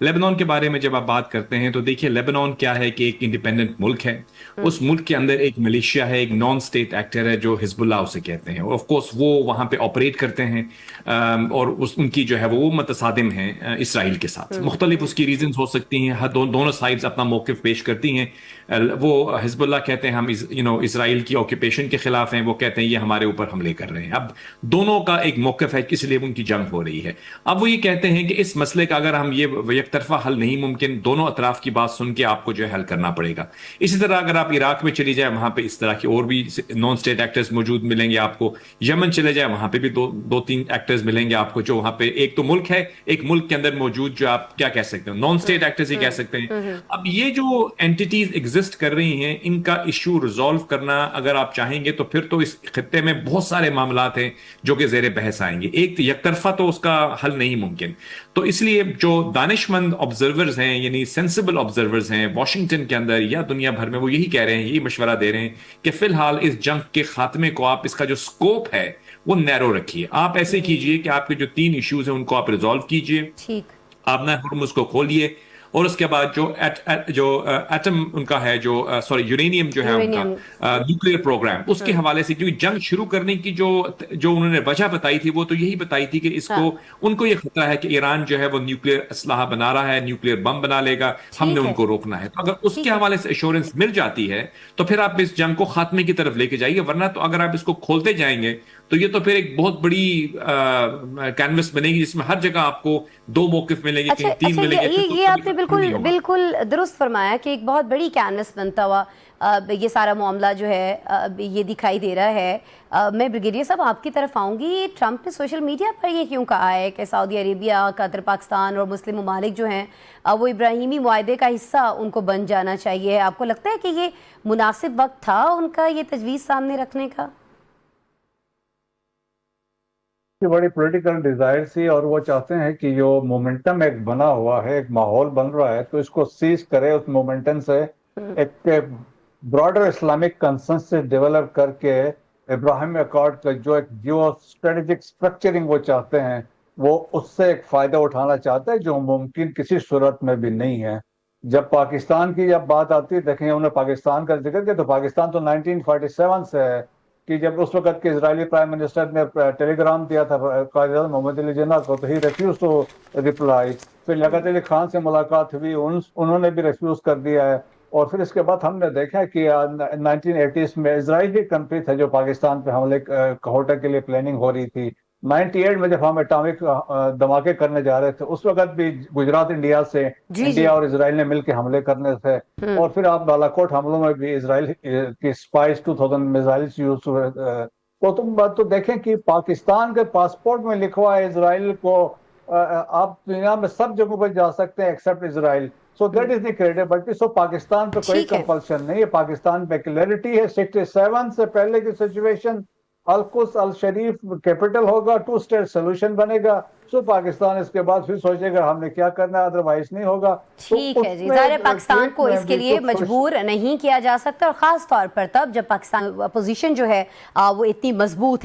Lebanon के बारे में जब आप बात करते हैं तो देखिए लेबनान क्या है कि एक इंडिपेंडेंट मुल्क है। हम्म। उस मुल्क के अंदर एक मिलिशिया है, एक नॉन स्टेट एक्टर है जो हिजबुल्लाह उसे कहते हैं, और ऑफ कोर्स वो वहां पे ऑपरेट करते हैं। और उनकी जो है वो मतसादिम है इसराइल के साथ। मुख्तलिफ हम्म। उसकी रीजंस हो सकती हैं, दोनों साइड्स अपना मौकिफ पेश करती हैं। वो हिजबुल्लाह कहते हैं हम इसराइल की ऑक्यूपेशन के खिलाफ हैं, वो कहते हैं ये हमारे ऊपर हमले कर रहे हैं। अब दोनों का एक मौकिफ है, इसलिए उनकी जंग हो रही है। अब वो ये कहते हैं कि इस मसले का अगर हम ये एक तरफा हल नहीं मुमकिन, दोनों अतराफ की बात सुन के आपको जो है हल करना पड़ेगा। इसी तरह अगर आप इराक में चली जाए, वहां पे इस तरह की और भी नॉन स्टेट एक्टर्स मौजूद मिलेंगे आपको। यमन चले जाए, वहां पे भी दो तीन एक्टर्स मिलेंगे आपको, जो वहां पे एक तो मुल्क है, एक मुल्क के अंदर मौजूद जो आप क्या कह सकते हो नॉन स्टेट एक्टर्स ही कह सकते हैं। अब ये जो एंटिटीज एग्जिस्ट कर रही हैं, इनका इशू रिजॉल्व करना अगर आप चाहेंगे तो फिर तो इस खत्ते में बहुत सारे मामलात हैं जो कि जेर बहस आएंगे। एक तो एक तरफा तो उसका हल नहीं मुमकिन। तो इसलिए जो दानिशमंद ऑब्जर्वर्स हैं, यानी सेंसिबल ऑब्जर्वर्स हैं वॉशिंगटन के अंदर या दुनिया भर में, वो यही कह रहे हैं, यही मशवरा दे रहे हैं कि फिलहाल इस जंग के खात्मे को आप, इसका जो स्कोप है वो नैरो रखिए। आप ऐसे कीजिए कि आपके जो 3 इश्यूज हैं उनको आप रिजॉल्व कीजिए। ठीक। आप ना हुर्मुज को खोलिए, और उसके बाद जो एटम उनका है, जो सॉरी यूरेनियम जो है उनका यूरेनियम। न्यूक्लियर प्रोग्राम, उसके हवाले से, क्योंकि जंग शुरू करने की जो जो उन्होंने वजह बताई थी वो तो यही बताई थी कि इसको, हाँ। उनको ये खतरा है कि ईरान जो है वो न्यूक्लियर असलाहा बना रहा है, न्यूक्लियर बम बना लेगा, हमने ठीक है। उनको रोकना है। तो अगर उसके ठीक है। हवाले से एश्योरेंस मिल जाती है तो फिर आप इस जंग को खात्मे की तरफ लेके जाइए, वरना तो अगर आप इसको खोलते जाएंगे तो ये तो फिर एक बहुत बड़ी कैनवस बनेगी जिसमें हर जगह आपको 2 मौकिफ मिलेंगे, अच्छा कहीं 3 अच्छा, मिलेंगे, फिर तो ये कभी आपने खत्म नहीं बिल्कुल होगा। बिल्कुल दुरुस्त फरमाया कि एक बहुत बड़ी कैनवस बनता हुआ ये सारा मामला जो है ये दिखाई दे रहा है। मैं ब्रिगेडियर साहब आपकी तरफ आऊँगी। ट्रंप ने सोशल मीडिया पर ये क्यों कहा है कि सऊदी अरेबिया, कतर, पाकिस्तान और मुस्लिम ममालिक जो हैं वो इब्राहिमी मुआहदे का हिस्सा उनको बन जाना चाहिए? आपको लगता है कि ये मुनासिब वक्त था उनका ये तजवीज़ सामने रखने का? की बड़ी पॉलिटिकल डिजायर थी, और वो चाहते हैं कि जो मोमेंटम एक बना हुआ है, एक माहौल बन रहा है, तो इसको सीज करे, उस मोमेंटम से एक ब्रॉडर इस्लामिक कंसेंसस डेवलप करके इब्राहिम अकॉर्ड का जो एक जियो स्ट्रेटेजिक स्ट्रक्चरिंग वो चाहते हैं, वो उससे एक फायदा उठाना चाहते हैं, जो मुमकिन किसी सूरत में भी नहीं है। जब पाकिस्तान की जब बात आती है, देखें उन्होंने पाकिस्तान का जिक्र किया, तो पाकिस्तान तो 1947 से है कि जब उस वक्त के इजरायली प्राइम मिनिस्टर ने टेलीग्राम दिया था कायद मोहम्मद अली जिन्ना को, तो ही रिफ्यूज टू रिप्लाई। फिर लियाकत अली खान से मुलाकात हुई, उन्होंने भी रिफ्यूज कर दिया है। और फिर इसके बाद हमने देखा कि 1980s में इजरायली कंट्री था जो पाकिस्तान पे हमले होने के लिए प्लानिंग हो रही थी। 98 में जब हम एटॉमिक धमाके करने जा रहे थे, उस वक्त भी गुजरात इंडिया से, जी जी। इंडिया और इसराइल ने मिलकर हमले करने थे। और फिर आप बालाकोट हमलों में भी इसराइल की स्पाइस 2000 मिसाइल्स यूज हुए। तो तुम बात तो देखें कि पाकिस्तान के पासपोर्ट में लिखा हुआ है इसराइल को, आप दुनिया में सब जगहों पर जा सकते हैं except Israel. So that is the credibility. So Pakistan पे कोई ठीक है। कंपल्शन नहीं है, पाकिस्तान पे क्लैरिटी है। 67 से पहले की सिचुएशन, अलकुस अल शरीफ कैपिटल होगा, 2 स्टेट सोल्यूशन बनेगा। सो पाकिस्तान इसके बाद फिर सोचेगा हमने क्या करना है, अदरवाइज नहीं होगा। तो ठीक है जी। उसमें ज़ाहिर है पाकिस्तान ट्वीट को में इसके भी लिए कुछ मजबूर नहीं किया जा सकता, और ख़ास तौर पर तब जब पाकिस्तान अपोजिशन जो है वो इतनी मजबूत है।